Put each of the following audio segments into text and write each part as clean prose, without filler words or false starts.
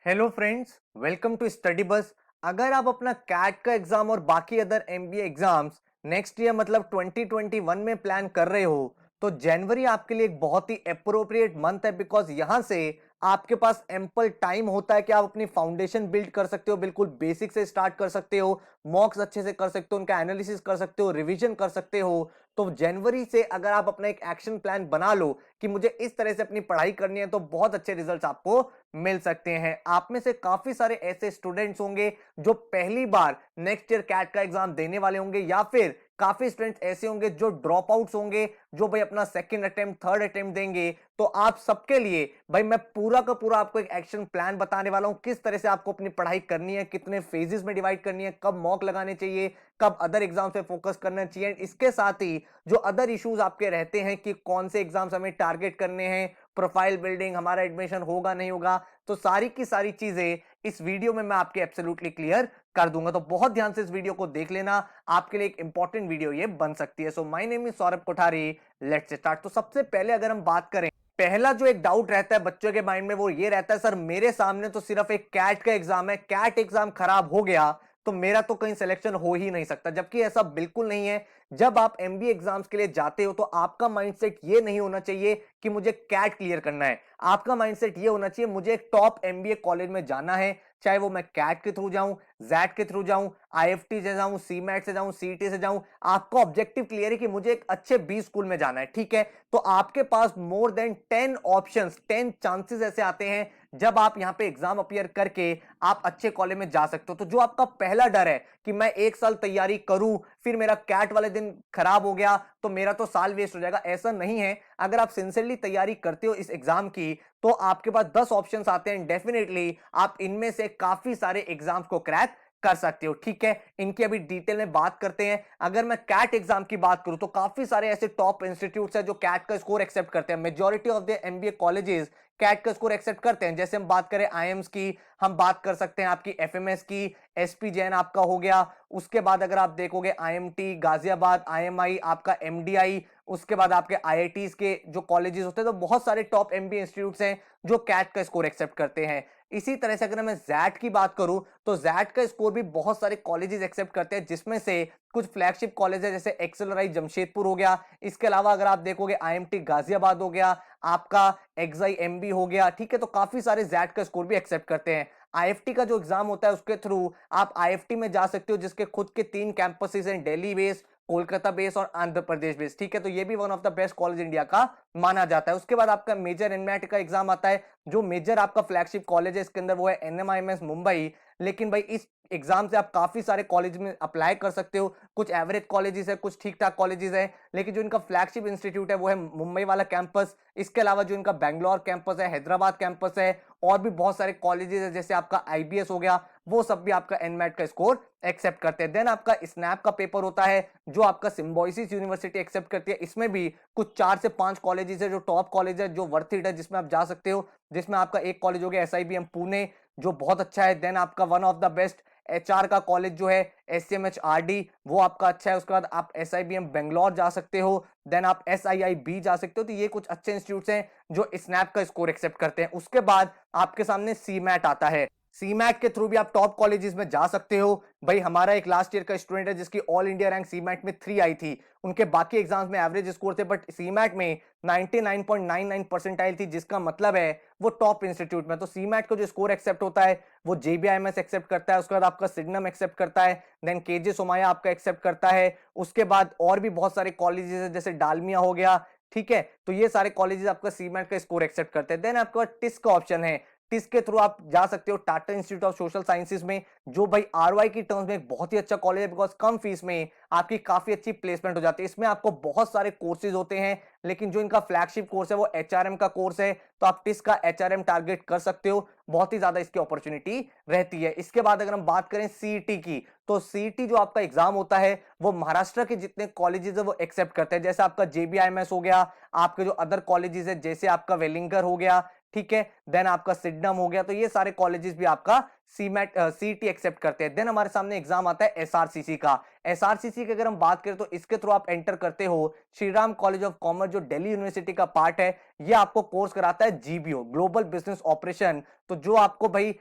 Hello friends, welcome to study bus. अगर आप अपना कैट का एग्जाम और बाकी other MBA exams next year मतलब 2021 में प्लान कर रहे हो तो जनवरी आपके लिए एक बहुत ही अप्रोप्रिएट मंथ है, बिकॉज यहां से आपके पास एम्पल टाइम होता है कि आप अपनी फाउंडेशन बिल्ड कर सकते हो, बिल्कुल बेसिक से स्टार्ट कर सकते हो, मॉक्स अच्छे से कर सकते हो, उनका एनालिसिस कर सकते हो, रिवीजन कर सकते हो। तो जनवरी से अगर आप अपना एक एक्शन प्लान बना लो कि मुझे इस तरह से अपनी पढ़ाई करनी है, तो बहुत अच्छे रिजल्ट्स आपको मिल सकते हैं। आप में से काफी सारे ऐसे स्टूडेंट्स होंगे जो पहली बार नेक्स्ट ईयर कैट का एग्जाम देने वाले होंगे, या फिर काफी स्टूडेंट्स ऐसे होंगे जो ड्रॉप आउट्स होंगे, जो भाई अपना सेकंड अटेम्प्ट थर्ड अटेम्प्ट देंगे। तो आप सबके लिए भाई मैं पूरा का पूरा आपको एक एक्शन प्लान बताने वाला हूं, किस तरह से आपको अपनी पढ़ाई करनी है, कितने फेजेस में डिवाइड करनी है, कब मॉक लगाने चाहिए, कब अदर एग्जाम पे फोकस करना चाहिए। इसके साथ ही जो अदर इश्यूज आपके रहते हैं कि कौन से एग्जाम्स हमें टारगेट करने हैं, प्रोफाइल बिल्डिंग, हमारा एडमिशन होगा नहीं होगा, तो सारी की सारी चीजें इस वीडियो में मैं आपके एब्सोल्युटली क्लियर कर दूंगा। तो बहुत ध्यान से इस वीडियो को देख लेना, आपके लिए एक इंपॉर्टेंट वीडियो ये बन सकती है। So my name is Saurabh Kothari, let's start. तो सबसे पहले अगर हम बात करें, पहला जो एक डाउट रहता है बच्चों के माइंड में वो ये रहता है, सर मेरे सामने तो सिर्फ एक कैट का एग्जाम है, कैट एग्जाम खराब हो गया तो मेरा तो कहीं सिलेक्शन हो ही नहीं सकता। जबकि ऐसा बिल्कुल नहीं है। जब आप एमबीए एग्जाम्स के लिए जाते हो तो आपका माइंडसेट ये नहीं होना चाहिए कि मुझे कैट क्लियर करना है। आपका माइंडसेट ये होना चाहिए मुझे एक टॉप एमबीए कॉलेज में जाना है, चाहे वो मैं कैट के थ्रू जाऊं, जैट के थ्रू जाऊं, आईएफटी से जाऊं, सीमैट से जाऊं, सीटी से जाऊं। आपका ऑब्जेक्टिव क्लियर है कि मुझे एक अच्छे बी स्कूल में जाना है, ठीक है। तो आपके पास मोर देन 10 ऑप्शंस, 10 चांसेस ऐसे आते हैं जब आप यहां पे एग्जाम अपियर करके आप अच्छे कॉलेज में जा सकते हो। तो जो आपका पहला डर है कि मैं एक साल तैयारी करूं फिर मेरा कैट वाले दिन खराब हो गया तो मेरा तो साल वेस्ट हो जाएगा, ऐसा नहीं है। अगर आप सिंसियरली तैयारी करते हो इस एग्जाम की तो आपके पास 10 ऑप्शंस आते हैं, डेफिनेटली आप इनमें से काफी सारे एग्जाम्स को क्रैक कर सकते हो, ठीक है। इनकी अभी डिटेल में बात करते हैं। अगर मैं कैट एग्जाम की बात करूं तो काफी सारे ऐसे टॉप इंस्टीट्यूट्स हैं जो कैट का स्कोर एक्सेप्ट करते हैं। Majority of the MBA colleges CAT का स्कोर एक्सेप्ट करते हैं। जैसे हम बात करें आईएम्स की, हम बात कर सकते हैं आपकी एफएमएस की, एसपी जैन आपका हो गया। उसके बाद अगर आप देखोगे आईएमटी गाजियाबाद, आईएमआई, आपका एमडीआई, उसके बाद आपके आईआईटीज के जो कॉलेजेस होते हैं, तो बहुत सारे टॉप एमबीए इंस्टीट्यूट्स हैं जो कैट का स्कोर एक्सेप्ट करते हैं। इसी तरह से अगर मैं जैट की बात करूं तो जैट का स्कोर भी बहुत सारे कॉलेजेस एक्सेप्ट करते हैं, जिसमें से कुछ फ्लैगशिप कॉलेज है जैसे एक्सेलराई जमशेदपुर हो गया। इसके अलावा अगर आप देखोगे आईएमटी गाजियाबाद हो गया, आपका एक्साई एमबी हो गया, ठीक है। तो काफी सारे जैट का स्कोर भी एक्सेप्ट करते हैं। आईएफटी का जो एग्जाम होता है उसके थ्रू आप आईएफटी में जा सकते हो, जिसके खुद के 3 कैंपसेस हैं, दिल्ली बेस, कोलकाता बेस और आंध्र प्रदेश बेस, ठीक है। तो ये भी one of the best college India का माना जाता है। उसके बाद आपका मेजर एनमेट का एग्जाम आता है, जो मेजर आपका फ्लैगशिप कॉलेज है इसके अंदर वो है एनएमआईएमएस मुंबई। लेकिन भाई इस एग्जाम से आप काफी सारे कॉलेज में अप्लाई कर सकते हो। कुछ एवरेज कॉलेजेस है, कुछ ठीक ठाक कॉलेजेस है, लेकिन जो इनका फ्लैगशिप इंस्टीट्यूट है वो है मुंबई वाला कैंपस। इसके अलावा जो इनका बेंगलोर कैंपस है, हैदराबाद कैंपस है, और भी बहुत सारे कॉलेजेस है जैसे आपका आईबीएस हो गया, वो सब भी आपका एनमेट का स्कोर एक्सेप्ट करते हैं। देन आपका स्नैप का पेपर होता है जो आपका सिम्बोइसिस यूनिवर्सिटी एक्सेप्ट करती है। इसमें भी कुछ 4 से 5 कॉलेजेस है जो टॉप कॉलेज है, जो वर्थ इट है, जिसमें आप जा सकते हो। जिसमें आपका एक कॉलेज हो गया एसआईबीएम पुणे, जो बहुत अच्छा है। देन आपका one of the best HR का कॉलेज जो है एसएमएचआरडी, वो आपका अच्छा है। उसके बाद आप एसआईबीएम बेंगलोर जा सकते हो, देन आप एसआईआईबी जा सकते हो। तो ये कुछ अच्छे इंस्टीट्यूट्स हैं जो स्नैप का स्कोर एक्सेप्ट करते हैं। उसके बाद आपके सामने सीमैट आता है। सीमैट के थ्रू भी आप टॉप कॉलेजेस में जा सकते हो। भाई हमारा एक लास्ट ईयर का स्टूडेंट है जिसकी ऑल इंडिया रैंक सीमैट में 3 आई थी। उनके बाकी एग्जाम्स में एवरेज स्कोर थे, बट सीमैट में 99.99 परसेंटाइल थी, जिसका मतलब है वो टॉप इंस्टीट्यूट में। तो सीमैट का जो स्कोर एक्सेप्ट होता है वो जेबीआईएमएस एक्सेप्ट करता है। उसके बाद आपका सिग्नम एक्सेप्ट करता है, देन केजे सोमाया आपका एक्सेप्ट करता है। उसके बाद और भी बहुत सारे कॉलेजेस है जैसे डालमिया हो गया, ठीक है। तो ये सारे कॉलेजेस आपका सीमैट का स्कोर एक्सेप्ट करते हैं। देन आपका टिस्क का ऑप्शन है, टिस्क के थ्रू आप जा सकते हो Tata institute of social sciences में, जो भाई आरवाई की टर्म्स में एक बहुत ही अच्छा कॉलेज है, बिकॉज कम फीस में आपकी काफी अच्छी प्लेसमेंट हो जाती है। इसमें आपको बहुत सारे कोर्सेज होते हैं, लेकिन जो इनका फ्लैगशिप कोर्स है वो एचआरएम का कोर्स है, तो आप टिस्क का एचआरएम टारगेट कर सकते हो। बहुत ही ज्यादा इसकी अपॉर्चुनिटी रहती है। इसके बाद अगर हम बात करें सीईटी की, तो सीईटी जो आपका एग्जाम होता है वो महाराष्ट्र के जितने कॉलेजेस है वो एक्सेप्ट करते हैं। जैसे आपका जेबीआईएमएस हो गया, आपके जो अदर कॉलेजेस है जैसे आपका वेलिंगर हो गया, ठीक है, देन आपका सिडनम हो गया। तो ये सारे कॉलेजेस भी आपका सीमेट सीईटी एक्सेप्ट करते हैं। देन हमारे सामने एग्जाम आता है एसआरसीसी का। एसआरसीसी की अगर हम बात करें तो इसके थ्रू आप एंटर करते हो श्रीराम कॉलेज ऑफ कॉमर्स, जो दिल्ली यूनिवर्सिटी का पार्ट है। ये आपको कोर्स कराता है जीबीओ, ग्लोबल बिजनेस ऑपरेशन। तो जो आपको भाई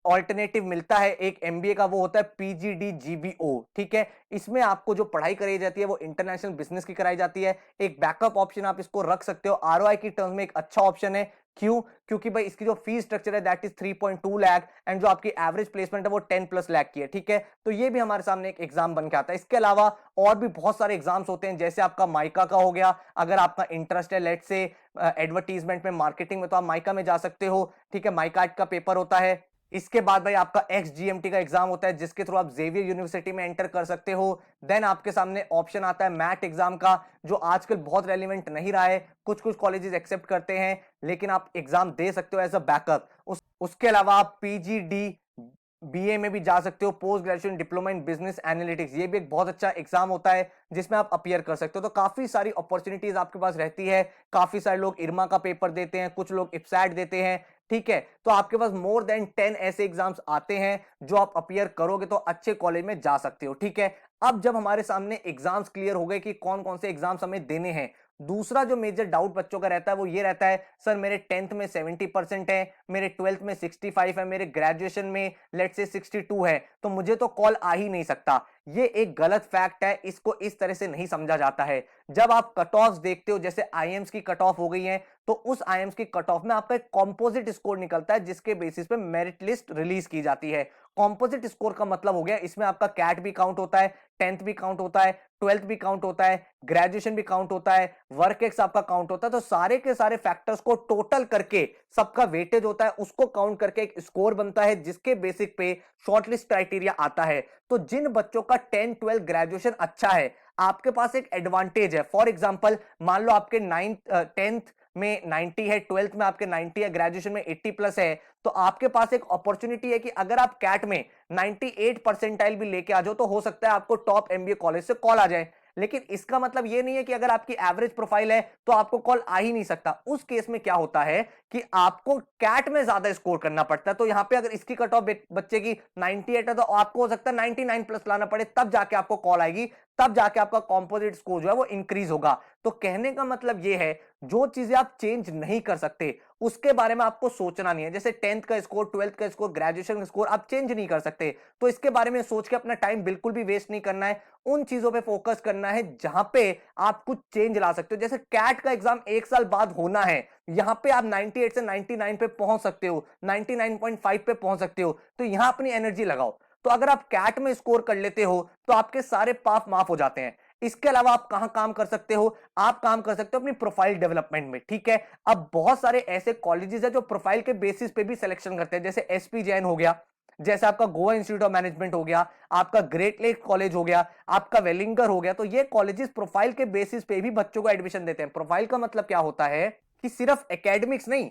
ऑल्टरनेटिव मिलता है एक एमबीए का, वो होता है पीजीडीजीबीओ। ठीक है, इसमें आपको जो पढ़ाई कराई जाती है वो इंटरनेशनल बिजनेस की कराई जाती है। एक बैकअप ऑप्शन आप इसको रख सकते हो, आरओआई की टर्म्स में एक अच्छा ऑप्शन है। क्यों? क्योंकि भाई इसकी जो फीस स्ट्रक्चर है दैट इज 3.2 लाख एंड जो आपकी एवरेज प्लेसमेंट है वो 10+ लाख की है। ठीक है, तो ये भी हमारे सामने एक एग्जाम बन के आता है। इसके अलावा और भी बहुत सारे एग्जाम्स होते हैं, जैसे आपका माइका का हो गया। अगर आपका इंटरेस्ट है लेट से एडवर्टीजमेंट में, मार्केटिंग में, तो आप माइका में जा सकते हो। ठीक है, माइका का पेपर होता है। इसके बाद भाई आपका एक्सजीएमटी का एग्जाम होता है, जिसके थ्रू आप जेवियर यूनिवर्सिटी में एंटर कर सकते हो। देन आपके सामने ऑप्शन आता है मैट एग्जाम का, जो आजकल बहुत रेलिवेंट नहीं रहा है, कुछ कुछ कॉलेजेस एक्सेप्ट करते हैं, लेकिन आप एग्जाम दे सकते हो एज अ बैकअप। उसके अलावा आप पीजीडी बीए में भी जा सकते हो, post graduation diploma in business analytics, ये भी एक बहुत अच्छा एग्जाम होता है जिसमें आप अपीयर कर सकते हो। तो काफी सारी अपॉर्चुनिटीज आपके पास रहती है। काफी सारे लोग इरमा का पेपर देते हैं, कुछ लोग इप्सैट देते हैं। ठीक है, तो आपके पास मोर देन 10 ऐसे एग्जाम्स आते हैं जो आप अपीयर करोगे तो अच्छे कॉलेज में जा सकते हो। ठीक है, अब जब हमारे सामने एग्जाम्स क्लियर हो गए कि कौन कौन से एग्जाम्स हमें देने हैं, दूसरा जो मेजर डाउट बच्चों का रहता है वो ये रहता है, सर मेरे 10th में 70% है, मेरे 12th में 65 है, मेरे ग्रेजुएशन में लेट से 62 है, तो मुझे तो कॉल आ ही नहीं सकता। ये एक गलत फैक्ट है, इसको इस तरह से नहीं समझा जाता है। जब आप कट ऑफ देखते हो, जैसे आईएम्स की कट ऑफ हो गई है, तो उस आईएम्स की कट ऑफ में आपका एक कॉम्पोजिट स्कोर निकलता है, जिसके बेसिस पे मेरिट लिस्ट रिलीज की जाती है। कॉम्पोजिट स्कोर का मतलब हो गया, इसमें आपका कैट भी काउंट होता है, 10th भी काउंट होता है, 12th भी काउंट होता है, ग्रेजुएशन भी काउंट होता है, वर्क एक्स आपका काउंट होता है। तो सारे के सारे फैक्टर्स को टोटल करके सबका वेटेज होता है, उसको काउंट करके एक स्कोर बनता है, जिसके बेसिक पे शॉर्टलिस्ट क्राइटेरिया आता है। तो जिन बच्चों का 10 12 ग्रेजुएशन अच्छा है, आपके पास एक एडवांटेज है। फॉर एग्जांपल, मान लो आपके 10th में 90 है, 12th में आपके 90 है, ग्रेजुएशन में 80+ है, तो आपके पास एक अपॉर्चुनिटी है कि अगर आप कैट में 98 परसेंटाइल भी लेके आ जाओ, तो हो सकता है आपको टॉप एमबीए कॉलेज से कॉल आ जाए। लेकिन इसका मतलब ये नहीं है कि अगर आपकी एवरेज प्रोफाइल है तो आपको कॉल आ ही नहीं सकता। उस केस में क्या होता है कि आपको कैट में ज्यादा स्कोर करना पड़ता है। तो यहां पे अगर इसकी कट ऑफ बच्चे की 98 है, तो आपको हो सकता है 99+ लाना पड़े, तब जाके आपको कॉल आएगी, तब जाके आपका कॉम्पोजिट स्कोर जो है वो इंक्रीज होगा। तो कहने का मतलब ये है, जो चीजें आप चेंज नहीं कर सकते उसके बारे में आपको सोचना नहीं है। जैसे 10th का स्कोर, 12th का स्कोर, ग्रेजुएशन का स्कोर आप चेंज नहीं कर सकते, तो इसके बारे में सोच के अपना टाइम बिल्कुल भी वेस्ट नहीं करना है। उन चीजों पे फोकस करना है जहां पे आप कुछ चेंज ला सकते हो। जैसे कैट का एग्जाम 1 साल बाद होना है, यहां पे आप 98 से 99 पे पहुंच सकते हो, 99.5 पे पहुंच सकते हो, तो यहां अपनी एनर्जी लगाओ। तो अगर आप कैट में स्कोर कर लेते हो तो आपके सारे पाप माफ हो जाते हैं। इसके अलावा आप कहां काम कर सकते हो? आप काम कर सकते हो अपनी प्रोफाइल डेवलपमेंट में। ठीक है, अब बहुत सारे ऐसे कॉलेजेस है जो प्रोफाइल के बेसिस पे भी सिलेक्शन करते हैं, जैसे एसपी जैन हो गया, जैसे आपका गोवा इंस्टीट्यूट ऑफ मैनेजमेंट हो गया, आपका ग्रेट लेक कॉलेज हो गया, आपका वेलिंगर हो गया। तो ये कॉलेजेस प्रोफाइल के बेसिस पे भी बच्चों को एडमिशन देते हैं। प्रोफाइल का मतलब क्या होता है कि सिर्फ एकेडमिक्स नहीं,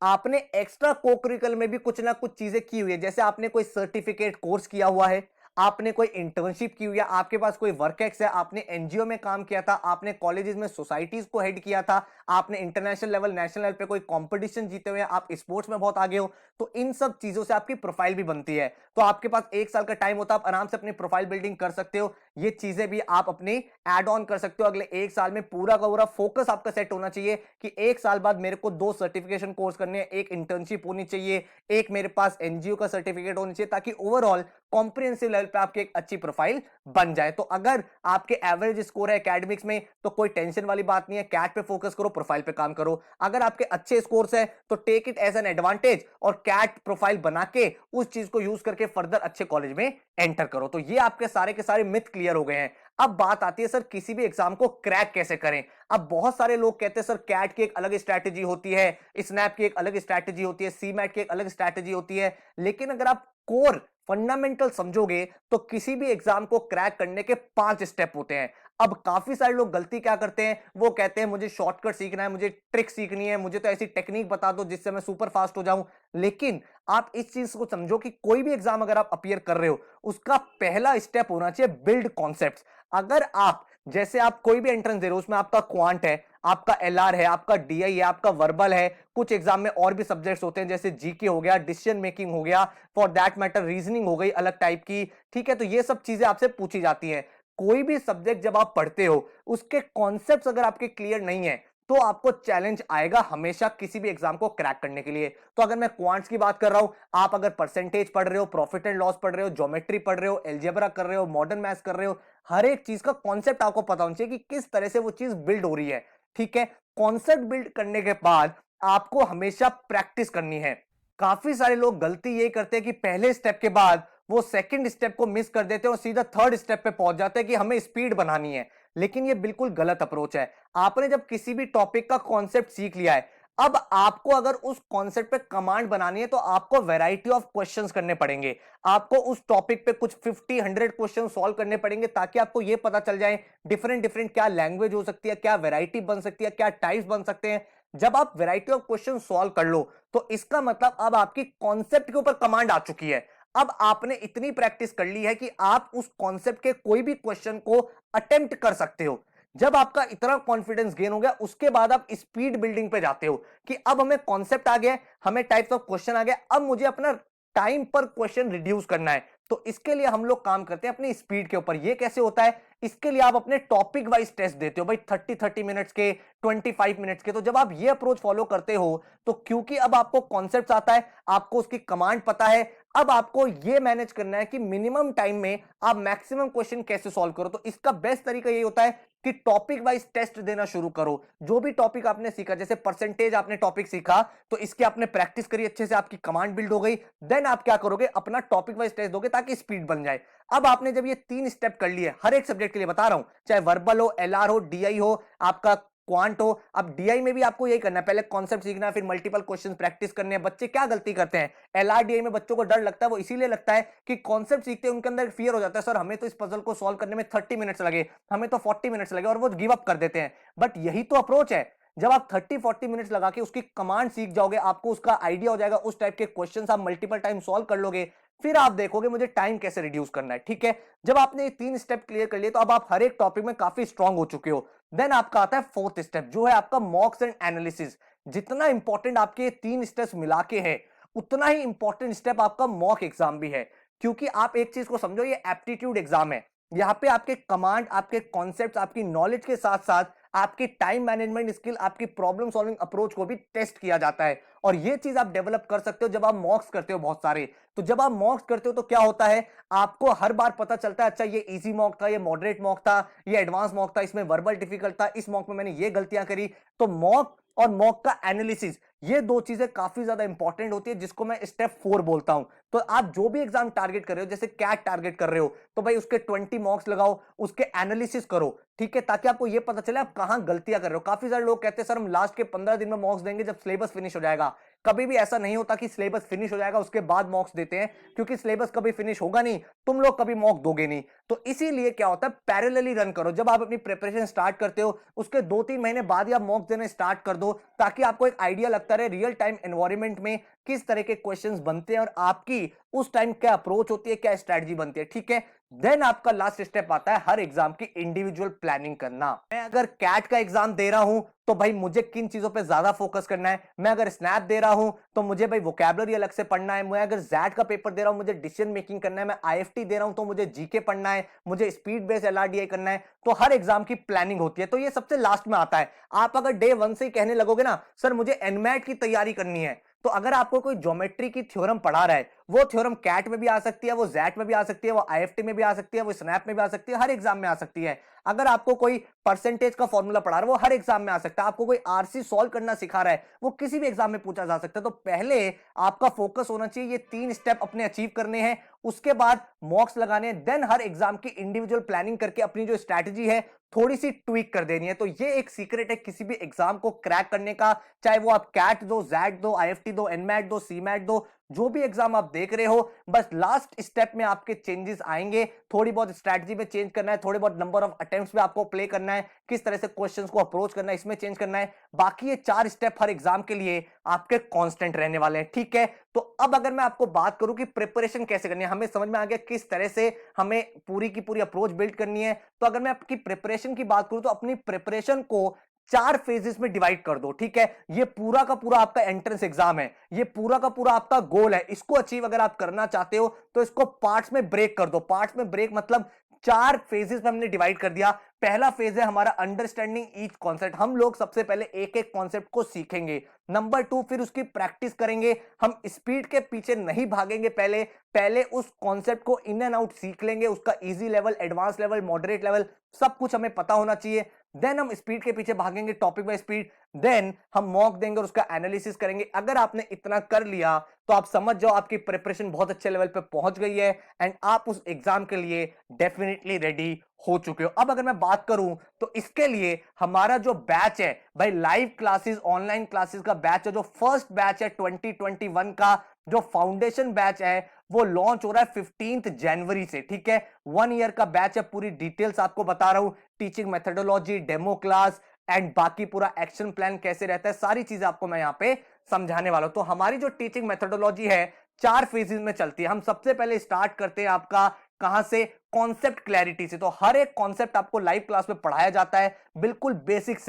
आपने एक्स्ट्रा कोकरिकुलर में भी कुछ ना कुछ चीजें की हुई है। जैसे आपने कोई सर्टिफिकेट कोर्स किया हुआ है, आपने कोई इंटर्नशिप की हुई है, आपके पास कोई वर्क एक्स है, आपने एनजीओ में काम किया था, आपने कॉलेजेस में सोसाइटीज को हेड किया था, आपने इंटरनेशनल लेवल, नेशनल लेवल पे कोई कंपटीशन जीते हुए हैं, आप स्पोर्ट्स में बहुत आगे हो, तो इन सब चीजों से आपकी प्रोफाइल भी बनती है। तो आपके पास 1 साल का टाइम होता है, आप आराम से अपनी प्रोफाइल बिल्डिंग कर सकते हो। ये चीजें भी आप अपनी एड ऑन कर सकते हो। अगले 1 साल में पूरा का पूरा फोकस आपका सेट होना चाहिए कि 1 साल बाद मेरे को 2 सर्टिफिकेशन कोर्स करने हैं, एक इंटर्नशिप होनी चाहिए, एक मेरे पास एनजीओ का सर्टिफिकेट होनी चाहिए, ताकि ओवरऑल कॉम्प्रिहेंसिव लेवल पे आपकी एक अच्छी प्रोफाइल बन जाए। तो अगर आपके एवरेज स्कोर है एकेडमिक्स में, तो कोई टेंशन वाली बात नहीं है, कैट पे फोकस करो, प्रोफाइल पे काम करो। अगर आपके अच्छे स्कोर्स है तो take it as an advantage और कैट प्रोफाइल बना के उस चीज को यूज करके फर्दर अच्छे कॉलेज में एंटर करो। तो ये आपके सारे के सारे मिथ क्लियर हो गए हैं। अब बात आती है, सर किसी भी एग्जाम को क्रैक कैसे करें? अब बहुत सारे लोग कहते हैं सर कैट की एक अलग स्ट्रैटेजी होती है, स्नैप की एक अलग स्ट्रैटेजी होती है, सीमैट की एक अलग स्ट्रैटेजी होती है। लेकिन अगर आप कोर फंडामेंटल समझोगे तो किसी भी एग्जाम को क्रैक करने के 5 स्टेप होते हैं। अब काफी सारे लोग गलती क्या करते हैं, वो कहते हैं मुझे शॉर्टकट सीखना है, मुझे ट्रिक सीखनी है, मुझे तो ऐसी टेक्निक बता दो जिससे मैं सुपर फास्ट हो जाऊं। लेकिन आप इस चीज को समझो कि कोई भी एग्जाम अगर आप अपीयर कर रहे हो, उसका पहला स्टेप होना चाहिए बिल्ड कॉन्सेप्ट्स। अगर आप, जैसे आप कोई भी एंट्रेंस दे रहे हो, उसमें आपका क्वांट है, आपका एलआर है, आपका डीआई है, आपका वर्बल है, कुछ एग्जाम में और भी सब्जेक्ट्स होते हैं, जैसे जीके हो गया, डिसीजन मेकिंग हो गया, फॉर दैट मैटर रीजनिंग हो गई अलग टाइप की। ठीक है, तो ये सब चीजें आपसे पूछी जाती हैं। कोई भी सब्जेक्ट जब आप पढ़ते हो, उसके कॉन्सेप्ट्स अगर आपके क्लियर नहीं है, तो आपको चैलेंज आएगा हमेशा किसी भी एग्जाम को क्रैक करने के लिए। तो अगर मैं क्वांट्स की बात कर रहा हूं, आप अगर परसेंटेज पढ़ रहे हो, प्रॉफिट एंड लॉस पढ़ रहे हो, ज्योमेट्री पढ़ रहे हो, एल्जेब्रा कर रहे हो, मॉडर्न मैथ्स कर रहे हो, हर एक चीज का कॉन्सेप्ट आपको पता होना चाहिए कि किस तरह से वो चीज बिल्ड हो रही है। ठीक है, कॉन्सेप्ट बिल्ड करने के बाद आपको हमेशा प्रैक्टिस करनी है। काफी सारे लोग गलती ये करते हैं कि पहले स्टेप के बाद वो सेकंड स्टेप को मिस कर देते हैं और सीधा थर्ड स्टेप पे पहुंच जाते हैं कि हमें स्पीड बनानी है। लेकिन ये बिल्कुल गलत अप्रोच है। आपने जब किसी भी टॉपिक का कॉन्सेप्ट सीख लिया है, अब आपको अगर उस कॉन्सेप्ट पे कमांड बनानी है तो आपको वैरायटी ऑफ क्वेश्चंस करने पड़ेंगे। आपको उस टॉपिक पे कुछ 50-100 क्वेश्चन सॉल्व करने पड़ेंगे ताकि आपको ये पता चल जाए डिफरेंट डिफरेंट क्या लैंग्वेज हो सकती है, क्या वैरायटी बन सकती है, क्या टाइप्स बन सकते हैं। जब आप वैरायटी ऑफ क्वेश्चन सॉल्व कर लो तो इसका मतलब अब आपकी कॉन्सेप्ट के ऊपर कमांड आ चुकी है। अब आपने इतनी प्रैक्टिस कर ली है कि आप उस कॉन्सेप्ट के कोई भी क्वेश्चन को अटेम्प्ट कर सकते हो। जब आपका इतना कॉन्फिडेंस गेन हो गया, उसके बाद आप स्पीड बिल्डिंग पे जाते हो कि अब हमें कॉन्सेप्ट आ गया, हमें टाइप्स ऑफ क्वेश्चन आ गया, अब मुझे अपना टाइम पर क्वेश्चन रिड्यूस करना है। तो इसके लिए हम लोग काम करते हैं अपनी स्पीड के ऊपर। ये कैसे होता है? इसके लिए आप अपने टॉपिक वाइज टेस्ट देते हो भाई, 30 मिनट्स के, 25 मिनट्स के। तो जब आप ये अप्रोच फॉलो करते हो तो क्योंकि अब आपको कॉन्सेप्ट आता है, आपको उसकी कमांड पता है, अब आपको ये मैनेज करना है कि मिनिमम टाइम में आप मैक्सिमम क्वेश्चन कैसे सॉल्व करो। तो इसका बेस्ट तरीका ये होता है कि टॉपिक वाइज टेस्ट देना शुरू करो। जो भी टॉपिक आपने सीखा, जैसे परसेंटेज आपने टॉपिक सीखा तो इसकी आपने प्रैक्टिस करी अच्छे से, आपकी कमांड बिल्ड हो गई, देन आप क्या करोगे, अपना टॉपिक वाइज टेस्ट दोगे ताकि स्पीड बन जाए। अब आपने जब ये 3 स्टेप कर लिए, हर एक सब्जेक्ट के लिए बता रहा हूं, चाहे वर्बल हो, एलआर हो, डीआई हो, आपका क्वांट हो। अब डीआई में भी आपको यही करना है, पहले कॉन्सेप्ट सीखना है, फिर मल्टीपल क्वेश्चन प्रैक्टिस करने हैं। बच्चे क्या गलती करते हैं, एलआर डीआई में बच्चों को डर लगता है, वो इसीलिए लगता है कि कॉन्सेप्ट सीखते हैं उनके अंदर फियर हो जाता है, सर हमें तो इस पजल को सॉल्व करने में 30 मिनट्स लगे, हमें तो 40 मिनट्स लगे, और वो गिव अप कर देते हैं। बट यही तो अप्रोच है। जब आप 30-40 मिनट्स लगा के उसकी कमांड सीख जाओगे, आपको उसका आइडिया हो जाएगा, उस टाइप के क्वेश्चंस आप मल्टीपल टाइम सॉल्व कर लोगे, फिर आप देखोगे मुझे टाइम कैसे रिड्यूस करना है। ठीक है, जब आपने ये 3 स्टेप क्लियर कर लिए तो अब आप हर एक टॉपिक में काफी स्ट्रांग हो चुके हो। देन आपका आता है फोर्थ स्टेप, जो है आपका मॉक्स एंड एनालिसिस। जितना इंपॉर्टेंट आपके ये 3 स्टेप्स मिला के है, उतना ही इंपॉर्टेंट स्टेप आपका मॉक एग्जाम भी है। क्योंकि आप एक चीज को समझो, ये एप्टीट्यूड एग्जाम है। यहाँ पे आपके कमांड, आपके कॉन्सेप्ट, आपकी नॉलेज के साथ साथ आपकी टाइम मैनेजमेंट स्किल, आपकी प्रॉब्लम सॉल्विंग अप्रोच को भी टेस्ट किया जाता है। और ये चीज आप डेवलप कर सकते हो जब आप मॉक्स करते हो बहुत सारे। तो जब आप मॉक्स करते हो तो क्या होता है, आपको हर बार पता चलता है, अच्छा ये इजी मॉक था, ये मॉडरेट मॉक था, ये एडवांस मॉक था, इसमें वर्बल डिफिकल्ट था, इस मॉक में मैंने ये गलतियां करी। तो मॉक और मॉक का एनालिसिस, ये दो चीजें काफी ज्यादा इंपॉर्टेंट होती है, जिसको मैं स्टेप 4 बोलता हूं। तो आप जो भी एग्जाम टारगेट कर रहे हो, जैसे कैट टारगेट कर रहे हो, तो भाई उसके 20 मॉक्स लगाओ, उसके एनालिसिस करो। ठीक है, ताकि आपको ये पता चले आप कहां गलतियां कर रहे हो। काफी सारे लोग कहते हैं सर हम लास्ट के 15 दिन में मॉक्स देंगे जब सिलेबस फिनिश हो जाएगा। कभी भी ऐसा नहीं होता कि सिलेबस फिनिश हो जाएगा उसके बाद मॉक्स देते हैं, क्योंकि सिलेबस कभी फिनिश होगा नहीं, तुम लोग कभी मॉक दोगे नहीं। तो इसीलिए क्या होता है, पैरेलली रन करो। जब आप अपनी प्रिपरेशन स्टार्ट करते हो उसके 2-3 महीने बाद ही आप मॉक्स देना स्टार्ट कर दो, ताकि आपको एक आइडिया लगता रहे रियल टाइम एनवायरनमेंट में किस तरह के क्वेश्चंस बनते हैं और आपकी उस टाइम क्या अप्रोच होती है, क्या स्ट्रेटजी बनती है। ठीक है, देन आपका लास्ट स्टेप आता है हर एग्जाम की इंडिविजुअल प्लानिंग करना। मैं अगर कैट का एग्जाम दे रहा हूं तो भाई मुझे किन चीजों पे ज्यादा फोकस करना है। मैं अगर स्नैप दे रहा हूं तो मुझे भाई वोकैबुलरी अलग से पढ़ना है। मैं अगर जैट का पेपर दे रहा हूं, मुझे डिसीजन मेकिंग करना है। मैं आईएफटी दे रहा हूं तो मुझे जीके पढ़ना है, मुझे स्पीड बेस्ड एलआरडीआई करना है। तो हर एग्जाम की प्लानिंग होती है, तो ये सबसे लास्ट में आता है। आप अगर डे 1 से ही कहने लगोगे ना सर मुझे एनमैट की तैयारी करनी है, तो अगर आपको कोई ज्योमेट्री की थ्योरम पढ़ा रहा है, वो थ्योरम कैट में भी आ सकती है, वो जैट में भी आ सकती है, वो आईएफटी में भी आ सकती है, वो स्नैप में भी आ सकती है, हर एग्जाम में आ सकती है। अगर आपको कोई परसेंटेज का फॉर्मूला पढ़ा रहा है, वो हर एग्जाम में आ सकता है। आपको कोई आरसी सॉल्व करना सिखा रहा है, वो किसी भी एग्जाम में पूछा जा सकता है। तो पहले आपका फोकस होना चाहिए ये 3 स्टेप अपने अचीव करने हैं, उसके बाद मॉक्स लगाने हैं, देन हर एग्जाम की इंडिविजुअल प्लानिंग करके अपनी जो स्ट्रैटेजी है थोड़ी सी ट्वीक कर देनी है। तो ये एक सीक्रेट है किसी भी एग्जाम को क्रैक करने का, चाहे वो आप कैट दो, जैट दो, आईएफटी दो, एनमैट दो, सीमैट दो, जो भी एग्जाम आप देख रहे हो, बस लास्ट स्टेप में आपके चेंजेस आएंगे। थोड़ी बहुत स्ट्रैटेजी में चेंज करना है, थोड़ी बहुत नंबर ऑफ अटेम्प्ट्स पे आपको प्ले करना है, किस तरह से क्वेश्चंस को अप्रोच करना है इसमें चेंज करना है। बाकी ये 4 स्टेप हर एग्जाम के लिए आपके कांस्टेंट रहने वाले हैं। ठीक है, तो अब अगर मैं आपको बात करूं कि प्रिपरेशन कैसे करनी है, हमें समझ में आ गया किस तरह से हमें पूरी की पूरी अप्रोच बिल्ड करनी है। तो अगर मैं आपकी प्रिपरेशन की बात करूं तो अपनी प्रिपरेशन को 4 फेजेस में डिवाइड कर दो। ठीक है, ये पूरा का पूरा आपका एंट्रेंस एग्जाम है, ये पूरा का पूरा आपका गोल है। इसको अचीव अगर आप करना चाहते हो तो इसको पार्ट्स में ब्रेक कर दो। पार्ट्स में ब्रेक मतलब चार फेजेस में हमने डिवाइड कर दिया। पहला फेज है हमारा अंडरस्टैंडिंग ईच कॉन्सेप्ट, हम लोग सबसे पहले एक एक कॉन्सेप्ट को सीखेंगे। नंबर टू, फिर उसकी प्रैक्टिस करेंगे, हम स्पीड के पीछे नहीं भागेंगे, पहले पहले उस कॉन्सेप्ट को इन एंड आउट सीख लेंगे, उसका easy level, advance level, moderate level सब कुछ हमें पता होना चाहिए। देन हम स्पीड के पीछे भागेंगे, टॉपिक बाय स्पीड। देन हम मॉक देंगे और उसका एनालिसिस करेंगे। अगर आपने इतना कर लिया तो आप समझ जाओ आपकी प्रिपरेशन बहुत अच्छे लेवल पे पहुंच गई है एंड आप उस एग्जाम के लिए डेफिनेटली रेडी हो चुके हो। अब अगर मैं बात करूं तो इसके लिए हमारा जो बैच है भाई, लाइव क्लासेस, ऑनलाइन क्लासेस का बैच है, जो फर्स्ट बैच है 2021 का, जो फाउंडेशन बैच है, वो लॉन्च हो रहा है 15 जनवरी से। ठीक है, 1 ईयर का बैच है, पूरी डिटेल्स आपको बता रहा हूं, teaching methodology, demo class and बाकी पूरा एक्शन प्लान कैसे रहता है, सारी चीजें आपको मैं यहां पे समझाने वाला हूं। तो हमारी जो टीचिंग मेथडोलॉजी है 4 फेजेस में चलती है। हम सबसे पहले स्टार्ट करते हैं आपका कहां से, कॉन्सेप्ट क्लैरिटी से। तो हर एक कॉन्सेप्ट आपको लाइव क्लास में पढ़ाया जाता है, बिल्कुल बेसिक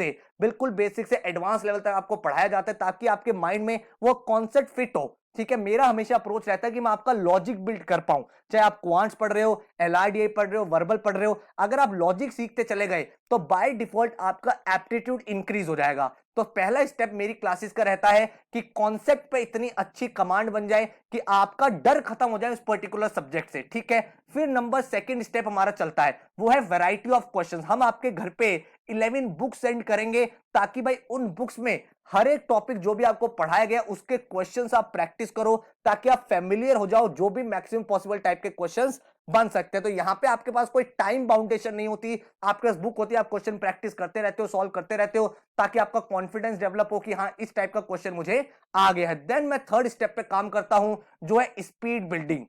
से एडवांस लेवल तक आपको पढ़ाया जाता है, ताकि आपके माइंड में वो कॉन्सेप्ट फिट हो। ठीक है, मेरा हमेशा अप्रोच रहता है कि मैं आपका लॉजिक बिल्ड कर पाऊं, चाहे आप क्वांट्स पढ़ रहे हो, एलआरडीआई पढ़ रहे हो, वर्बल पढ़ रहे हो, अगर आप लॉजिक सीखते चले गए तो बाय डिफॉल्ट आपका एप्टीट्यूड इंक्रीज हो जाएगा। तो पहला स्टेप मेरी क्लासेस का रहता है कि कॉन्सेप्ट पे इतनी अच्छी कमांड बन जाए कि आपका डर खत्म हो जाए उस पर्टिकुलर सब्जेक्ट से। ठीक है, फिर नंबर सेकंड स्टेप हमारा चलता है, वो है वैरायटी ऑफ क्वेश्चंस। हम आपके घर पे 11 बुक्स सेंड करेंगे, ताकि भाई उन बुक्स में हर एक टॉपिक जो भी आपको पढ़ाया गया उसके क्वेश्चंस आप प्रैक्टिस करो, ताकि आप फेमिलियर हो जाओ, जो भी मैक्सिमम पॉसिबल टाइप के क्वेश्चंस बन सकते हैं। तो यहां पे आपके पास कोई टाइम बाउंडेशन नहीं होती, आपके पास बुक होती है, आप क्वेश्चन प्रैक्टिस करते रहते हो, सॉल्व करते रहते हो, ताकि आपका कॉन्फिडेंस डेवलप हो कि हाँ इस टाइप का क्वेश्चन मुझे आ गया है। देन मैं थर्ड स्टेप पे काम करता हूं, जो है स्पीड बिल्डिंग।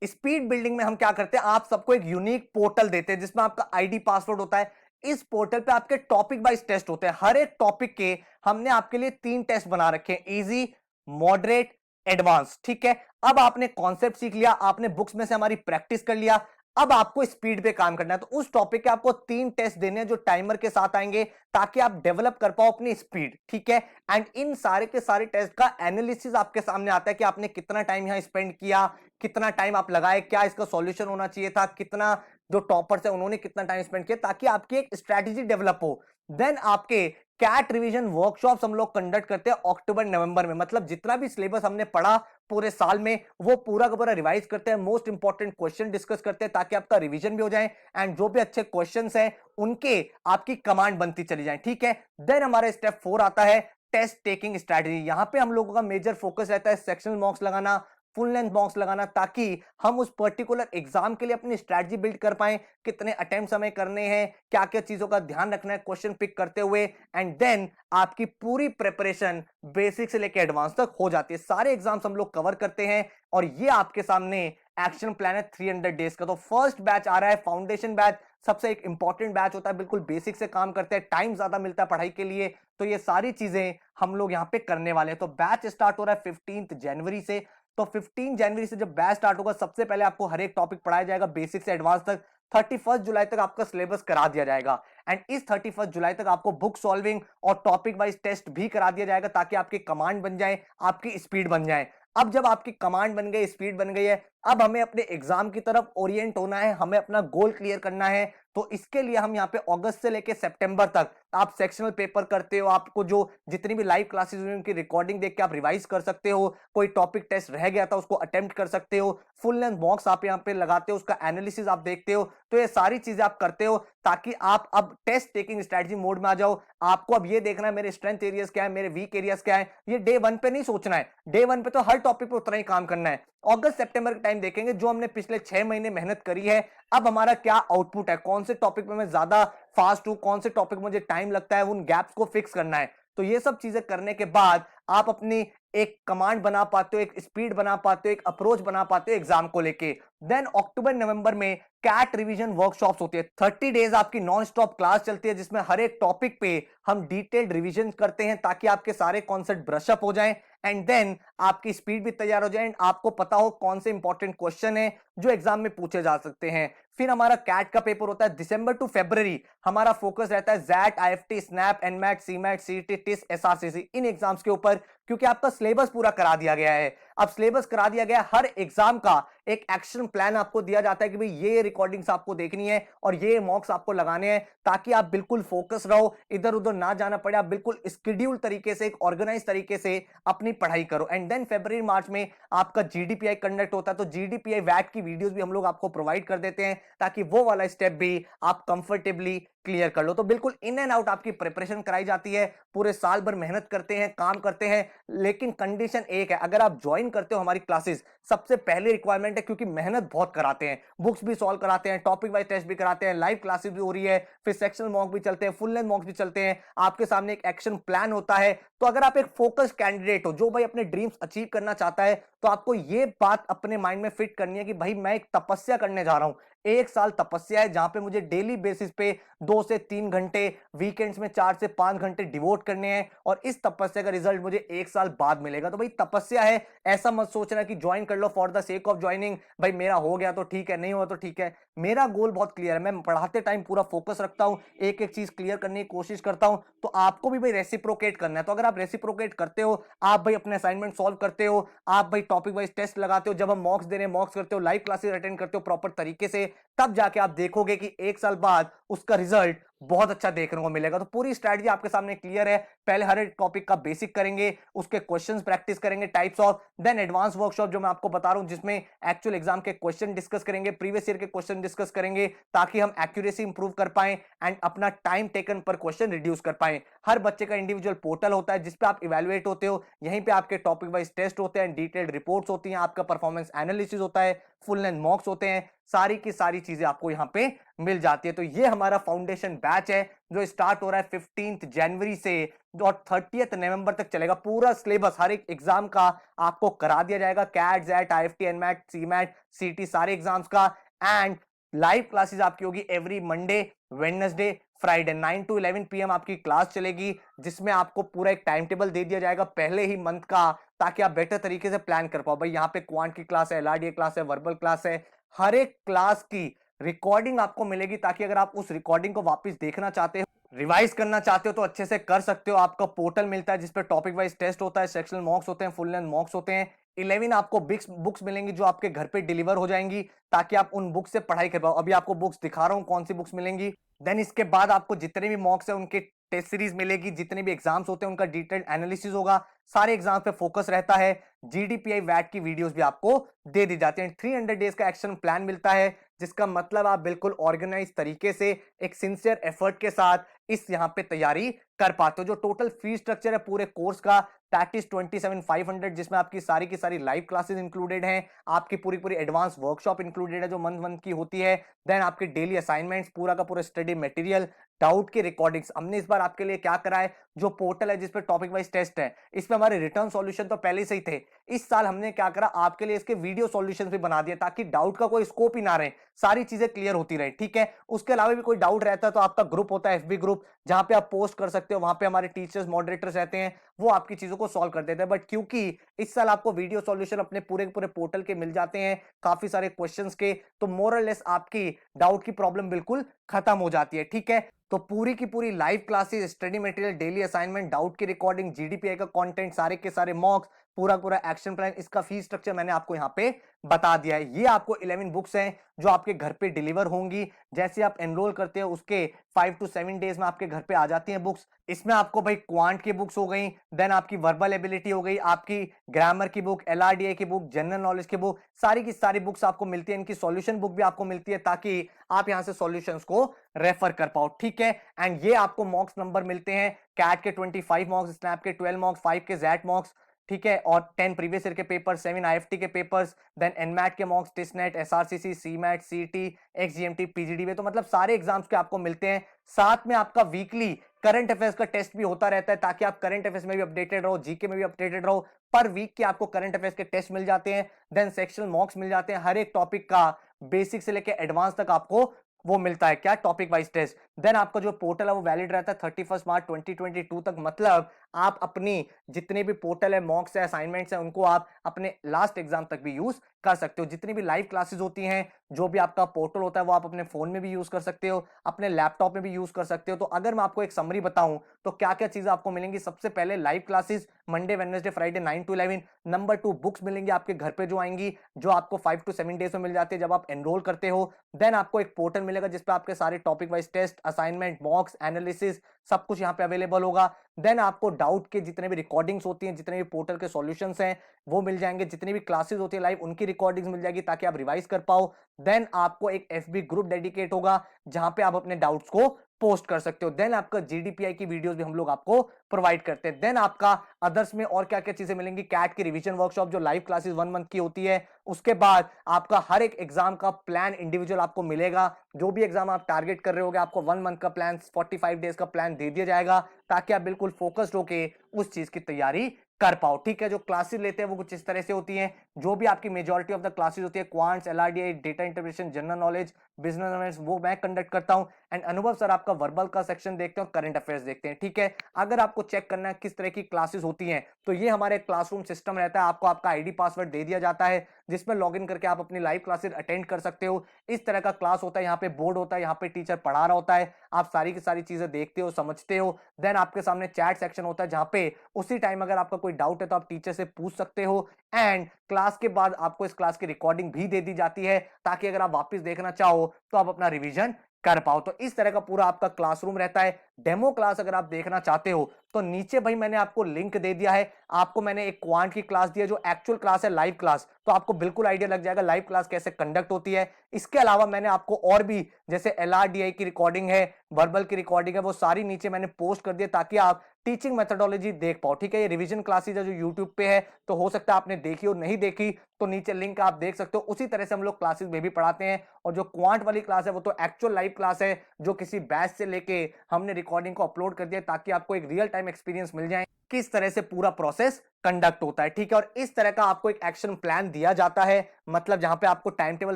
स्पीड बिल्डिंग में हम क्या करते हैं, आप सबको एक यूनिक पोर्टल देते हैं जिसमें आपका आईडी पासवर्ड होता है। इस पोर्टल पे आपके टॉपिक वाइज टेस्ट होते हैं, हर एक टॉपिक के हमने आपके लिए 3 टेस्ट बना रखे हैं, इजी, मॉडरेट, एडवांस। ठीक है, अब आपने कॉन्सेप्ट सीख लिया, आपने बुक्स में से हमारी प्रैक्टिस कर लिया, अब आपको स्पीड पे काम करना है। तो उस टॉपिक के आपको 3 टेस्ट देने हैं जो टाइमर के साथ आएंगे, ताकि आप डेवलप कर पाओ अपनी स्पीड। ठीक है, एंड इन सारे के सारे टेस्ट का एनालिसिस आपके सामने आता है कि आपने कितना टाइम यहां स्पेंड किया, कितना टाइम आप लगाए, क्या इसका सॉल्यूशन होना चाहिए था, कितना जो टॉपर्स है उन्होंने कितना टाइम स्पेंड किया, ताकि आपकी एक स्ट्रेटेजी डेवलप हो। देन आपके कैट रिवीजन वर्कशॉप्स हम लोग कंडक्ट करते हैं अक्टूबर नवंबर में, मतलब जितना भी सिलेबस हमने पढ़ा पूरे साल में वो पूरा का पूरा रिवाइज करते हैं, मोस्ट इंपॉर्टेंट क्वेश्चन डिस्कस करते हैं, ताकि आपका रिवीजन भी हो जाए एंड जो भी अच्छे क्वेश्चंस हैं उनके आपकी कमांड बनती चली जाए। ठीक है, देन हमारा स्टेप 4 आता है टेस्ट टेकिंग स्ट्रेटजी। यहां पे हम लोगों का मेजर फोकस रहता है सेक्शनल मॉक्स लगाना, फुल लेंथ मॉक्स लगाना, ताकि हम उस पर्टिकुलर एग्जाम के लिए अपनी स्ट्रेटजी बिल्ड कर पाए, कितने अटेम्प्ट हमें करने हैं, क्या क्या चीजों का ध्यान रखना है क्वेश्चन पिक करते हुए, एंड देन आपकी पूरी प्रिपरेशन बेसिक से लेकर एडवांस तक हो जाती है। सारे एग्जाम्स हम लोग कवर करते हैं और ये आपके सामने एक्शन प्लान है 300 डेज का। तो फर्स्ट बैच आ रहा है फाउंडेशन बैच, सबसे एक इंपॉर्टेंट बैच होता है, बिल्कुल बेसिक से काम करते हैं, टाइम ज्यादा मिलता है पढ़ाई के लिए, तो ये सारी चीजें हम लोग यहाँ पे करने वाले हैं। तो बैच स्टार्ट हो रहा है 15 जनवरी से। तो 15 जनवरी से जब बैच स्टार्ट होगा, सबसे पहले आपको हर एक टॉपिक पढ़ाया जाएगा बेसिक से एडवांस तक। 31 जुलाई तक आपका सिलेबस करा दिया जाएगा एंड इस 31 जुलाई तक आपको बुक सॉल्विंग और टॉपिक वाइज टेस्ट भी करा दिया जाएगा, ताकि आपकी कमांड बन जाए, आपकी स्पीड बन जाए। अब जब आपकी कमांड बन गई, स्पीड बन गई है, अब हमें अपने एग्जाम की तरफ ओरिएंट होना है, हमें अपना गोल क्लियर करना है। तो इसके लिए हम यहाँ पे अगस्त से लेके सितंबर तक आप सेक्शनल पेपर करते हो, आपको जो जितनी भी लाइव क्लासेस हुई उनकी रिकॉर्डिंग देख के आप रिवाइज कर सकते हो, कोई टॉपिक टेस्ट रह गया था उसको अटेम्प्ट कर सकते हो, फुल लेंथ मॉक्स आप यहाँ पे लगाते हो, उसका एनालिसिस आप देखते हो। तो ये सारी चीजें आप करते हो ताकि आप अब टेस्ट टेकिंग स्ट्रेटजी मोड में आ जाओ। आपको अब ये देखना है मेरे स्ट्रेंथ एरियाज क्या है, मेरे वीक एरियाज क्या है, ये डे 1 पे नहीं सोचना है, डे 1 पे तो हर टॉपिक पे उतना ही काम करना है। अगस्त सितंबर का टाइम देखेंगे, जो हमने पिछले 6 महीने मेहनत करी है, अब हमारा क्या आउटपुट है, कौन से टॉपिक पे मैं ज्यादा फास्ट हूं, कौन से टॉपिक मुझे टाइम लगता है, उन गैप्स को फिक्स करना है। तो ये सब चीजें करने के बाद आप अपनी एक कमांड बना पाते हो, एक स्पीड बना पाते हो, एक अप्रोच बना पाते हो एग्जाम को लेके। देन अक्टूबर नवंबर में कैट रिवीजन वर्कशॉप्स होती है, 30 डेज आपकी नॉन स्टॉप क्लास चलती है, जिसमें हर एक टॉपिक पे हम डिटेल्ड रिवीजन करते हैं, ताकि आपके सारे कॉन्सेप्ट ब्रश अप हो जाएं एंड देन आपकी स्पीड भी तैयार हो जाए एंड आपको पता हो कौन से इंपॉर्टेंट क्वेश्चन है जो एग्जाम में पूछे जा सकते हैं। फिर हमारा कैट का पेपर होता है दिसंबर टू फरवरी, हमारा फोकस रहता है XAT, IFT, SNAP, NMAT, CMAT, CET, TISS, SRCC, इन एग्जाम्स के ऊपर, क्योंकि आपका सिलेबस पूरा करा दिया गया है। अब सिलेबस करा दिया गया, हर एग्जाम का एक एक्शन प्लान आपको दिया जाता है कि भाई ये रिकॉर्डिंग्स आपको देखनी है और ये मॉक्स आपको लगाने हैं, ताकि आप बिल्कुल फोकस रहो, इधर उधर ना जाना पड़े, आप बिल्कुल स्केड्यूल तरीके से, एक ऑर्गेनाइज तरीके से अपनी पढ़ाई करो। एंड देन फरवरी मार्च में आपका जीडीपीआई कंडक्ट होता है, तो जीडीपीआई वैट की वीडियोस भी हम लोग आपको प्रोवाइड कर देते हैं, ताकि वो वाला स्टेप भी आप कंफर्टेबली क्लियर कर लो। तो बिल्कुल इन एंड आउट आपकी प्रिपरेशन कराई जाती है, पूरे साल भर मेहनत करते हैं, काम करते हैं, लेकिन कंडीशन एक है, अगर आप ज्वाइन करते हो हमारी क्लासेस, सबसे पहले रिक्वायरमेंट है, क्योंकि मेहनत बहुत कराते हैं, बुक्स भी सॉल्व कराते हैं, टॉपिक वाइज टेस्ट भी कराते हैं, लाइव क्लासेस भी हो रही है, फिर सेक्शनल मॉक भी चलते हैं, फुल लेंथ मॉक भी चलते हैं, आपके सामने एक एक्शन प्लान होता है। तो अगर आप एक फोकस कैंडिडेट हो जो भाई अपने ड्रीम्स अचीव करना चाहता है, तो आपको ये बात अपने माइंड में फिट करनी है कि भाई मैं एक तपस्या करने जा रहा हूं, 1 साल तपस्या है, जहां पे मुझे डेली बेसिस पे 2 से 3 घंटे, वीकेंड्स में 4 से 5 घंटे डिवोट करने हैं, और इस तपस्या का रिजल्ट मुझे 1 साल बाद मिलेगा। तो भाई तपस्या है, ऐसा मत सोचना कि ज्वाइन कर लो for the sake of joining, भाई मेरा हो गया तो ठीक है, नहीं हुआ तो ठीक है। मेरा गोल बहुत क्लियर है, मैं पढ़ाते टाइम पूरा फोकस रखता हूं, एक एक चीज क्लियर करने की कोशिश करता हूं, तो आपको भी भाई रेसिप्रोकेट करना है। तो अगर आप रेसिप्रोकेट करते हो, आप भाई अपने असाइनमेंट सॉल्व करते हो, आप भाई टॉपिक वाइज टेस्ट लगाते हो, जब हम मॉक्स दे रहे हैं मॉक्स करते हो, लाइव क्लासेस अटेंड करते हो प्रॉपर तरीके से, तब जाके आप देखोगे कि 1 साल बाद उसका रिजल्ट बहुत अच्छा देखने को मिलेगा। तो पूरी स्ट्रैटेजी आपके सामने क्लियर है। पहले हर एक टॉपिक का बेसिक करेंगे, उसके क्वेश्चंस प्रैक्टिस करेंगे, types of, then advance workshop जो मैं आपको बता रहा हूं, जिसमें एक्चुअल एग्जाम के क्वेश्चन डिस्कस करेंगे, प्रीवियस ईयर के क्वेश्चन डिस्कस करेंगे, ताकि हम एक्यूरेसी इंप्रूव कर पाए एंड अपना टाइम टेकन पर क्वेश्चन रिड्यूस कर पाए। हर बच्चे का इंडिविजुअल पोर्टल होता है जिसपे आप इवेलुएट होते हो, यहीं पे आपके टॉपिक वाइज टेस्ट होते हैं, डिटेल्ड रिपोर्ट्स होती हैं, आपका परफॉर्मेंस एनालिसिस होता है, फुल लेंथ मॉक्स होते हैं, सारी की सारी चीजें आपको यहाँ पे मिल जाती है। तो ये हमारा फाउंडेशन बैच है जो स्टार्ट हो रहा है 15 जनवरी से और 30 नवंबर तक चलेगा। पूरा सिलेबस हर एक एग्जाम का आपको करा दिया जाएगा, CAT, XAT, IFT, NMAT, CMAT, CET, सारे एग्जाम्स का। एंड लाइव क्लासेस आपकी होगी every Monday, Wednesday, Friday, 9 to 11 PM आपकी क्लास चलेगी, जिसमें आपको पूरा एक टाइम टेबल दे दिया जाएगा पहले ही मंथ का, ताकि आप बेटर तरीके से प्लान कर पाओ। भाई यहाँ पे क्वांट की क्लास है, एलआरडीए क्लास है, वर्बल क्लास है, हर एक क्लास की रिकॉर्डिंग आपको मिलेगी, ताकि अगर आप उस रिकॉर्डिंग को वापस देखना चाहते हो, रिवाइज करना चाहते हो, तो अच्छे से कर सकते हो। आपका पोर्टल मिलता है जिसपे टॉपिक वाइज टेस्ट होता है, सेक्शनल मॉक्स होते हैं, फुल लेंथ मॉक्स होते हैं। 11 आपको बुक्स मिलेंगी जो आपके घर पे डिलीवर हो जाएंगी, ताकि आप उन बुक्स से पढ़ाई कर पाओ। अभी आपको बुक्स दिखा रहा हूं कौन सी बुक्स मिलेंगी। देन इसके बाद आपको जितने भी मॉक्स है उनके टेस्ट सीरीज मिलेगी, जितने भी एग्जाम्स होते हैं उनका डिटेल्ड एनालिसिस होगा, सारे एग्जाम्स पे फोकस रहता है। जीडीपीआई वैट की वीडियोस भी आपको दे दी जाती हैं। 300 डेज का एक्शन प्लान मिलता है, जिसका मतलब आप बिल्कुल ऑर्गेनाइज तरीके से एक सिंसियर एफर्ट के साथ इस यहाँ पे तैयारी कर पाते हो। जो टोटल फी स्ट्रक्चर है पूरे कोर्स का, दैट इज 27,500, जिसमें आपकी सारी की सारी लाइव क्लासेस इंक्लूडेड हैं, आपकी पूरी पूरी एडवांस वर्कशॉप इंक्लूडेड है जो मंथ मंथ की होती है, देन आपके डेली असाइनमेंट्स, पूरा का पूरा स्टडी मटेरियल, डाउट की रिकॉर्डिंग्स। हमने इस बार आपके लिए क्या करा है, जो पोर्टल है जिसपे टॉपिक वाइज टेस्ट है, इसमें हमारे रिटर्न सॉल्यूशन तो पहले से ही थे, इस साल हमने क्या करा, आपके लिए इसके वीडियो सॉल्यूशंस भी बना दिए, ताकि डाउट का कोई स्कोप ही ना रहे, सारी चीजें क्लियर होती रहे। ठीक है, उसके अलावा भी कोई डाउट रहता है तो आपका ग्रुप होता है, एफबी ग्रुप, जहां पे आप पोस्ट कर सकते हो, वहां पे हमारे टीचर्स, मॉडरेटर्स रहते हैं, वो आपकी चीजों को सॉल्व कर देते हैं। बट क्योंकि इस साल आपको वीडियो सॉल्यूशन अपने पूरे पूरे पोर्टल के मिल जाते हैं, काफी सारे क्वेश्चंस के, तो मोरलेस आपकी डाउट की प्रॉब्लम बिल्कुल खत्म हो जाती है। ठीक है, तो पूरी की पूरी live classes, study material, daily assignment, doubt की रिकॉर्डिंग, जीडीपीआई का कंटेंट, सारे के सारे मॉक्स, पूरा पूरा एक्शन प्लान, इसका फीस स्ट्रक्चर मैंने आपको यहाँ पे बता दिया है। ये आपको 11 बुक्स हैं जो आपके घर पे डिलीवर होंगी, जैसे आप एनरोल करते हो उसके 5 to 7 डेज में आपके घर पे आ जाती हैं बुक्स। इसमें आपको भाई क्वांट की बुक्स हो गई, देन आपकी वर्बल एबिलिटी हो गई, आपकी ग्रामर की बुक, एलआरडीए की बुक, जनरल नॉलेज की बुक, सारी की सारी बुक्स आपको मिलती है। इनकी सॉल्यूशन बुक भी आपको मिलती है, ताकि आप यहां से सॉल्यूशंस को रेफर कर पाओ। ठीक है, एंड ये आपको मॉक्स नंबर मिलते हैं, कैट के 25 मॉक्स, स्नैप के 12 मॉक्स, 5 के जेट मॉक्स, ठीक है, और 10 प्रीवियस ईयर के पेपर, 7 आईएफटी के पेपर्स, देन एनमैट के मॉक्स, टेस्टनेट, एसआरसीसी, सीमैट, सीटी, एक्सजीएमटी, पीजीडीबी, तो मतलब सारे एग्जाम्स के आपको मिलते हैं। साथ में आपका वीकली करंट अफेयर्स का टेस्ट भी होता रहता है, ताकि आप करंट अफेयर्स में भी अपडेटेड रहो, जीके में भी अपडेटेड रहो। पर वीक के आपको करंट अफेयर्स के टेस्ट मिल जाते हैं, देन सेक्शनल मॉक्स मिल जाते हैं, हर एक टॉपिक का बेसिक से लेकर एडवांस तक आपको वो मिलता है, क्या, टॉपिक वाइज टेस्ट। देन आपका जो पोर्टल है वो वैलिड रहता है 31 मार्च 2022 तक। मतलब आप अपनी जितने भी पोर्टल है, मॉक्स है, असाइनमेंट्स है, उनको आप अपने लास्ट एग्जाम तक भी यूज कर सकते हो। जितनी भी लाइव क्लासेस होती हैं, जो भी आपका पोर्टल होता है, वो आप अपने फोन में भी यूज कर सकते हो, अपने लैपटॉप में भी यूज कर सकते हो। तो अगर मैं आपको एक समरी बताऊं तो क्या क्या चीजें आपको मिलेंगी। सबसे पहले live classes Monday Wednesday Friday 9 to 11। Number 2, books मिलेंगी आपके घर पे जो आएंगी, जो आपको 5 to 7 डेज में मिल जाती है जब आप एनरोल करते हो। देन आपको एक पोर्टल मिलेगा जिसपे आपके सारे topic wise test, assignment, mocks, analysis सब कुछ यहाँ पे अवेलेबल होगा। देन आपको डाउट के जितने भी रिकॉर्डिंग्स होती हैं, जितने भी पोर्टल के सॉल्यूशंस हैं वो मिल जाएंगे। जितनी भी क्लासेस होती है लाइव, उनकी रिकॉर्डिंग्स मिल जाएगी ताकि आप रिवाइज कर पाओ। देन आपको एक एफबी ग्रुप डेडिकेट होगा जहां पे आप अपने डाउट्स को पोस्ट कर सकते हो। देन आपका जीडीपीआई की वीडियोस भी हम लोग आपको प्रोवाइड करते हैं। देन आपका अदर्स में और क्या क्या चीजें मिलेंगी, कैट की रिवीजन वर्कशॉप जो लाइव क्लासेस 1 मंथ की होती है। उसके बाद आपका हर एक एग्जाम का प्लान इंडिविजुअल आपको मिलेगा। जो भी एग्जाम आप टारगेट कर रहे होगे, आपको 1 मंथ का प्लान, 45 डेज का प्लान दे दिया जाएगा ताकि आप बिल्कुल फोकस्ड होके उस चीज की तैयारी कर पाओ। ठीक है, जो क्लासेस लेते हैं वो कुछ इस तरह से होती हैं। जो भी आपकी मेजॉरिटी ऑफ द क्लासेस होती है, quants, LRDI, data interpretation, general knowledge, business awareness, वो मैं कंडक्ट करता हूं। एंड अनुभव सर आपका वर्बल का सेक्शन देखते हैं, करंट अफेयर्स देखते हैं। ठीक है, अगर आपको चेक करना है किस तरह की क्लासेस होती हैं, तो ये हमारे क्लासरूम सिस्टम रहता है। आपको आपका आईडी पासवर्ड दे दिया जाता है जिसमें लॉगिन करके आप अपनी लाइव क्लासेस अटेंड कर सकते हो। इस तरह का क्लास होता है, यहाँ पे बोर्ड होता है, यहाँ पे टीचर पढ़ा रहा होता है, आप सारी की सारी चीजें देखते हो, समझते हो। देन आपके सामने चैट सेक्शन होता है जहां पे उसी टाइम अगर आपका कोई डाउट है तो आप टीचर से पूछ सकते हो। एंड क्लास के बाद आपको इस क्लास की रिकॉर्डिंग भी दे दी जाती है ताकि अगर आप वापस देखना चाहो तो आप अपना रिवीजन कर पाओ। तो इस तरह का पूरा आपका क्लासरूम रहता है। डेमो क्लास अगर आप देखना चाहते हो तो नीचे भाई मैंने आपको लिंक दे दिया है। आपको मैंने एक क्वांट की क्लास दी है जो एक्चुअल क्लास है, लाइव क्लास, तो आपको बिल्कुल आइडिया लग जाएगा लाइव क्लास कैसे कंडक्ट होती है। इसके अलावा मैंने आपको और भी, जैसे एलआरडीआई की रिकॉर्डिंग है, वर्बल की रिकॉर्डिंग है, वो सारी नीचे मैंने पोस्ट कर दिया ताकि आप टीचिंग मेथोडोलॉजी देख पाओ। ठीक है, ये रिवीजन क्लासेज है जो यूट्यूब पे है, तो हो सकता है आपने देखी और नहीं देखी, तो नीचे लिंक आप देख सकते हो। उसी तरह से हम लोग क्लासेस में भी पढ़ाते हैं। और जो क्वांट वाली क्लास है वो तो एक्चुअल लाइव क्लास है जो किसी बैच से लेके हमने रिकॉर्डिंग को अपलोड कर दिया ताकि आपको एक रियल टाइम एक्सपीरियंस मिल जाए किस तरह से पूरा प्रोसेस कंडक्ट होता है। ठीक है, और इस तरह का आपको एक एक्शन प्लान दिया जाता है, मतलब जहां पे आपको टाइम टेबल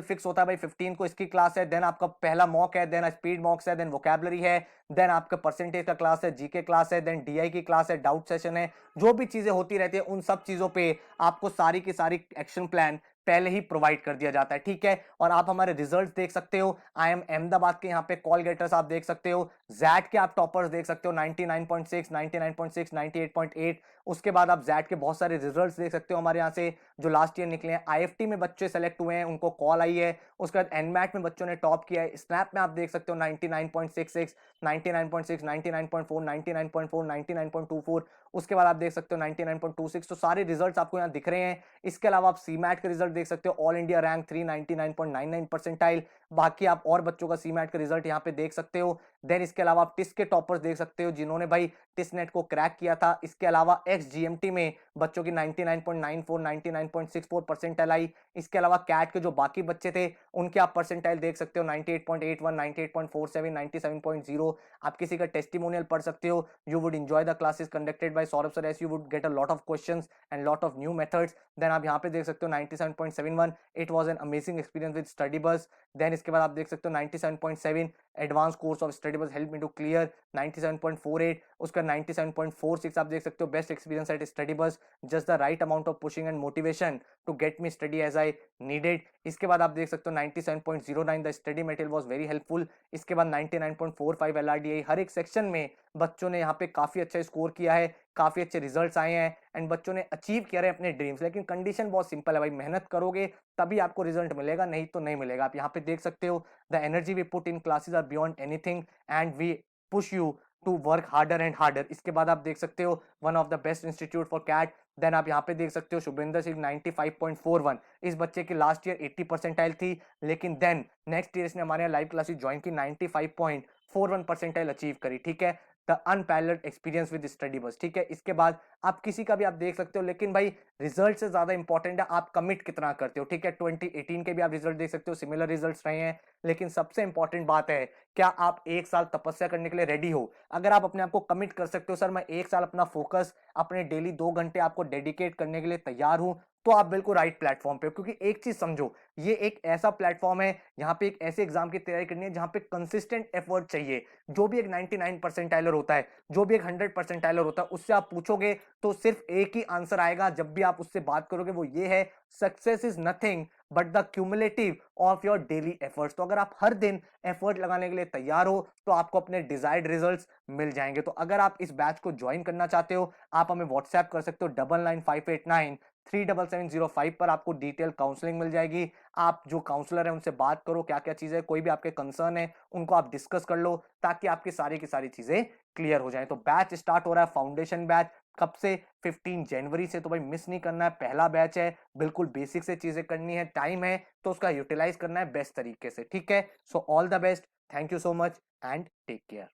फिक्स होता है भाई 15 को इसकी क्लास है, देन आपका पहला मॉक है, देन स्पीड मॉक्स है, देन वोकैबुलरी है, देन आपका परसेंटेज का क्लास है, जीके क्लास है, देन डीआई की क्लास है, डाउट सेशन है। जो भी चीजें होती रहती है उन सब चीजों पे आपको सारी की सारी एक्शन प्लान पहले ही प्रोवाइड कर दिया जाता है। ठीक है, और आप हमारे रिजल्ट्स देख सकते हो। आई एम अहमदाबाद के यहाँ पे कॉल गेटर्स आप देख सकते हो, जैट के आप टॉपर्स देख सकते हो 99.6, 99.6, 98.8। उसके बाद आप जैट के बहुत सारे रिजल्ट्स देख सकते हो हमारे यहाँ से जो लास्ट ईयर निकले हैं। आईएफटी में बच्चे सेलेक्ट हुए हैं, उनको कॉल आई है। उसके बाद एनमैट में बच्चों ने टॉप किया है। स्नैप में आप देख सकते हो 99.66, 99.6, 99.4, 99.4, 99.24। उसके बाद आप देख सकते हो 99.26। तो सारे रिजल्ट्स आपको यहाँ दिख रहे हैं। इसके अलावा आप सीमैट के रिजल्ट देख सकते हो, ऑल इंडिया रैंक 399.99 परसेंटाइल। बाकी आप और बच्चों का सीमैट का रिजल्ट यहाँ पे देख सकते हो। देन इसके अलावा आप टिस के टॉपर्स देख सकते हो जिन्होंने भाई टिस नेट को क्रैक किया था। इसके अलावा एक्स जीएमटी में बच्चों की 99.94, 99.64 परसेंटाइल आई। इसके अलावा कैट के जो बाकी बच्चे थे उनके आप परसेंटाइल देख सकते हो 98.81, 98.47, 97.0। आप किसी का टेस्टिमोनियल पढ़ सकते हो। You would enjoy the classes conducted by Saurabh sir, as you would get a lot of questions and lot of new methods. Then आप यहाँ पे देख सकते हो 97.71, it was an amazing experience with study bus. Then इसके बाद आप देख सकते हो 97.7, advance course of study bus help me to clear. 97.48, उसका 97.46 आप देख सकते हो, बेस्ट एक्सपीरियंस एट स्टडी बस, just the right amount of pushing and motivation to get me study as I needed. इसके बाद आप देख सकते हो 97.09, the study material was very helpful. इसके बाद 99.45 एलआरडीआई। हर एक सेक्शन में बच्चों ने यहाँ पे काफी अच्छा स्कोर किया है, काफी अच्छे रिजल्ट्स आए हैं एंड बच्चों ने अचीव किया है अपने ड्रीम्स। लेकिन कंडीशन बहुत सिंपल है भाई, मेहनत करोगे तभी आपको रिजल्ट मिलेगा, नहीं तो नहीं मिलेगा। आप यहाँ पे देख सकते हो, the energy we put in classes are beyond anything and we push you to work harder and harder. इसके बाद आप देख सकते हो one of the best institute for CAT. Then आप यहाँ पे देख सकते हो शुभेंद्र सिंह 95.41, इस बच्चे की लास्ट ईयर 80 परसेंटाइल थी, लेकिन देन नेक्स्ट ईयर इसने हमारे यहाँ लाइव क्लासेस ज्वाइन की, 95.41 परसेंटाइल अचीव करी। ठीक है, the unparalleled experience with study बस। ठीक है, इसके बाद आप किसी का भी आप देख सकते हो, लेकिन भाई रिजल्ट से ज्यादा इंपॉर्टेंट है आप कमिट कितना करते हो। ठीक है, 2018 के भी आप रिजल्ट देख सकते हो, सिमिलर रिजल्ट्स रहे हैं, लेकिन सबसे इंपॉर्टेंट बात है क्या आप एक साल तपस्या करने के लिए रेडी हो। अगर आप अपने आप को कमिट कर सकते हो, सर मैं एक साल अपना फोकस अपने डेली 2 घंटे आपको डेडिकेट करने के लिए तैयार हूं, तो आप बिल्कुल राइट प्लेटफॉर्म पे हो। क्योंकि एक चीज समझो, ये एक ऐसा प्लेटफॉर्म है यहाँ पे एक ऐसे एग्जाम की तैयारी करनी है जहां पे कंसिस्टेंट एफर्ट चाहिए। जो भी एक 99 परसेंटाइलर होता है, जो भी एक 100 परसेंटाइलर होता है, उससे आप पूछोगे तो सिर्फ एक ही आंसर आएगा जब भी आप उससे बात करोगे, वो ये है, success is nothing but the cumulative of your daily efforts. तो अगर आप हर दिन एफर्ट लगाने के लिए तैयार हो तो आपको अपने डिजायर्ड रिजल्ट्स मिल जाएंगे। तो अगर आप इस बैच को ज्वाइन करना चाहते हो, आप हमें व्हाट्सएप कर सकते हो 9958937705 पर। आपको डिटेल काउंसलिंग मिल जाएगी। आप जो काउंसलर है उनसे बात करो, क्या क्या चीजें, कोई भी आपके कंसर्न है उनको आप डिस्कस कर लो, ताकि आपकी सारी की सारी चीजें क्लियर हो जाए। तो बैच स्टार्ट हो रहा है, फाउंडेशन बैच, कब से? 15 जनवरी से। तो भाई मिस नहीं करना है, पहला बैच है, बिल्कुल बेसिक से चीजें करनी है, टाइम है तो उसका यूटिलाइज करना है बेस्ट तरीके से, ठीक है? So all the best, thank you so much and take care.